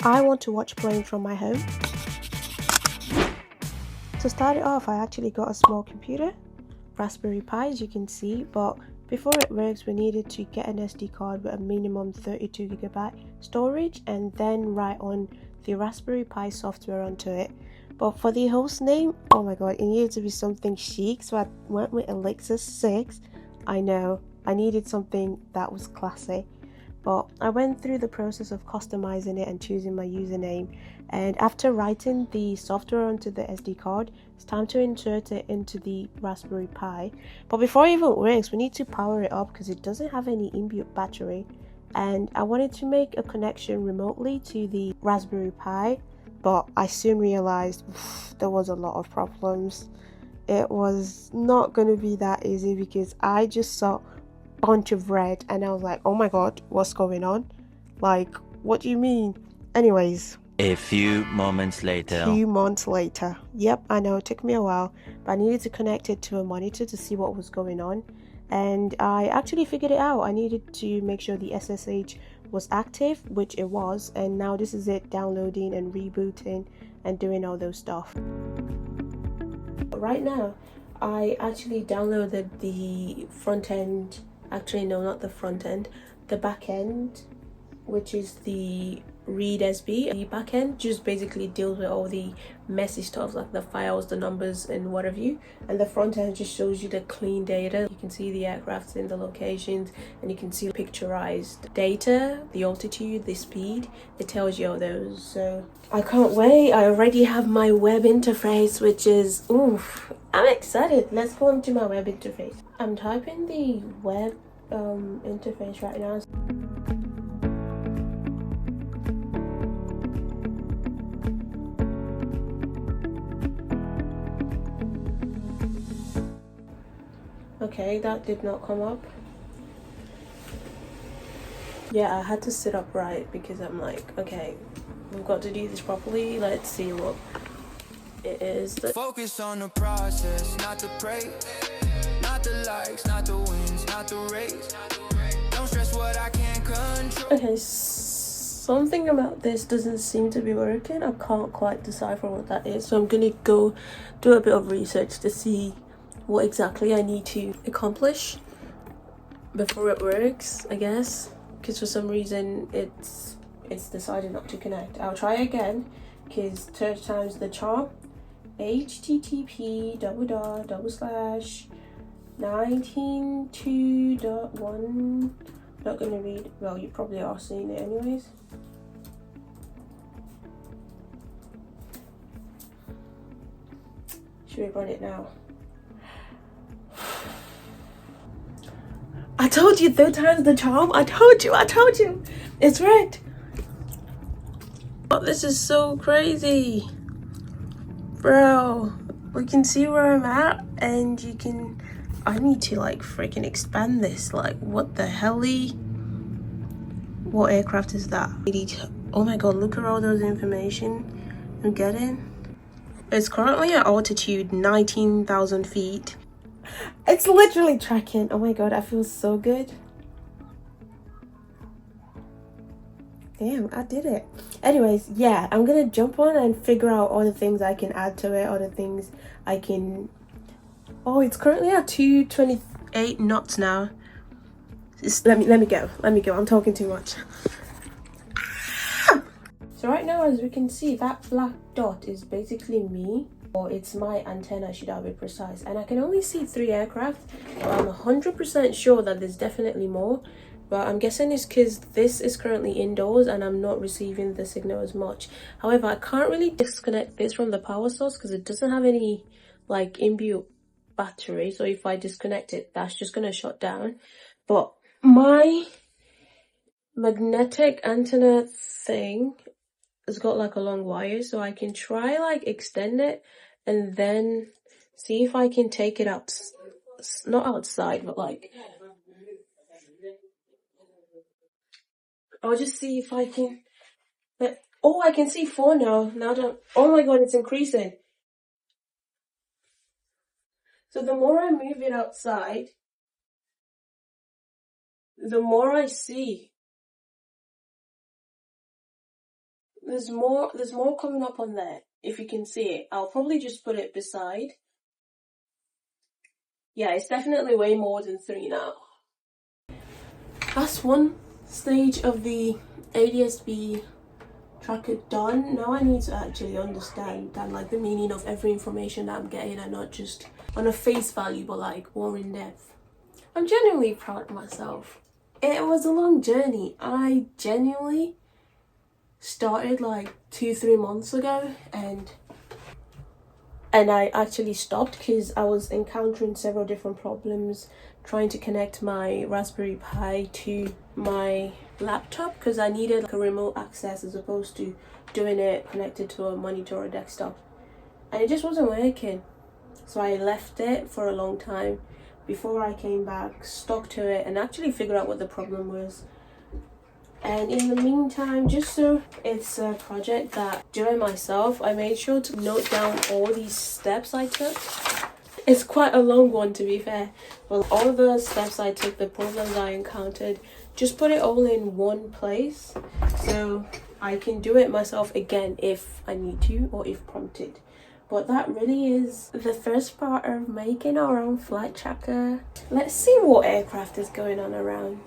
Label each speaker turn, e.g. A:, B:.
A: I want to watch planes from my home. To start it off, I actually got a small computer, Raspberry Pi as you can see, but before it works we needed to get an SD card with a minimum 32GB storage and then write on the Raspberry Pi software onto it. But for the host name, oh my god, it needed to be something chic, so I went with Elixir 6. I know, I needed something that was classy. But I went through the process of customizing it and choosing my username, and after writing the software onto the SD card, it's time to insert it into the Raspberry Pi. But before it even works, we need to power it up because it doesn't have any inbuilt battery, and I wanted to make a connection remotely to the Raspberry Pi, but I soon realized there was a lot of problems. It was not going to be that easy because I just saw bunch of red and I was like, oh my god, what's going on? Like, what do you mean? Anyways,
B: a few moments later.
A: 2 months later. Yep, I know it took me a while, but I needed to connect it to a monitor to see what was going on, and I actually figured it out. I needed to make sure the SSH was active, which it was, and now this is it downloading and rebooting and doing all those stuff. Right now I actually downloaded the front end. Actually, no, not the front end, the back end, which is the Rtl-sdr. The back end just basically deals with all the messy stuff like the files, the numbers, and what have you. And the front end just shows you the clean data. You can see the aircrafts in the locations, and you can see picturized data, the altitude, the speed. It tells you all those. So I can't wait. I already have my web interface, which is oof. I'm excited. Let's go into my web interface. I'm typing the web interface right now. Okay, that did not come up. Yeah, I had to sit upright because I'm like, okay, we've got to do this properly. Let's see what it is.
C: Focus on the process, not the praise, not the likes, not the wins, not the race. Don't stress what I can't control.
A: Okay, something about this doesn't seem to be working. I can't quite decipher what that is, so I'm gonna go do a bit of research to see what exactly I need to accomplish before it works, I guess, because for some reason it's decided not to connect. I'll try again because third time's the charm. http://19.2.1. Not gonna read. Well, you probably are seeing it anyways. Should we run it now? I told you, third time's the charm. I told you. It's right. Oh, this is so crazy. Bro, we can see where I'm at, and you can... I need to like freaking expand this. Like, what the helly? What aircraft is that? Oh my god, look at all those information I'm getting. It's currently at altitude 19,000 feet. It's literally tracking. Oh my god, I feel so good. Damn, I did it. Anyways, yeah, I'm gonna jump on and figure out all the things I can add to it, all the things I can... Oh, it's currently at 228 knots now. Let me go. I'm talking too much. So right now, as we can see, that black dot is basically me, or it's my antenna, should I be precise, and I can only see 3 aircraft. But I'm 100% sure that there's definitely more, but I'm guessing it's because this is currently indoors and I'm not receiving the signal as much. However, I can't really disconnect this from the power source because it doesn't have any like inbuilt battery, so if I disconnect it, that's just gonna shut down. But my magnetic antenna thing, it's got like a long wire, so I can try like extend it and then see if I can take it out, not outside, but like I'll just see if I can. But oh, I can see 4 now. Oh my god, it's increasing. So the more I move it outside, the more I see. there's more coming up on there. If you can see it, I'll probably just put it beside. Yeah, it's definitely way more than 3 now. That's one stage of the ADSB tracker done. Now I need to actually understand that, like, the meaning of every information that I'm getting, and not just on a face value, but like more in depth. I'm genuinely proud of myself. It was a long journey. I genuinely started like 2-3 months ago, and I actually stopped because I was encountering several different problems trying to connect my Raspberry Pi to my laptop, because I needed like a remote access as opposed to doing it connected to a monitor or desktop, and it just wasn't working. So I left it for a long time before I came back, stuck to it, and actually figured out what the problem was. And in the meantime, just so it's a project that I'm doing myself, I made sure to note down all these steps I took. It's quite a long one, to be fair. Well, all the steps I took, the problems I encountered, just put it all in one place so I can do it myself again if I need to or if prompted. But that really is the first part of making our own flight tracker. Let's see what aircraft is going on around.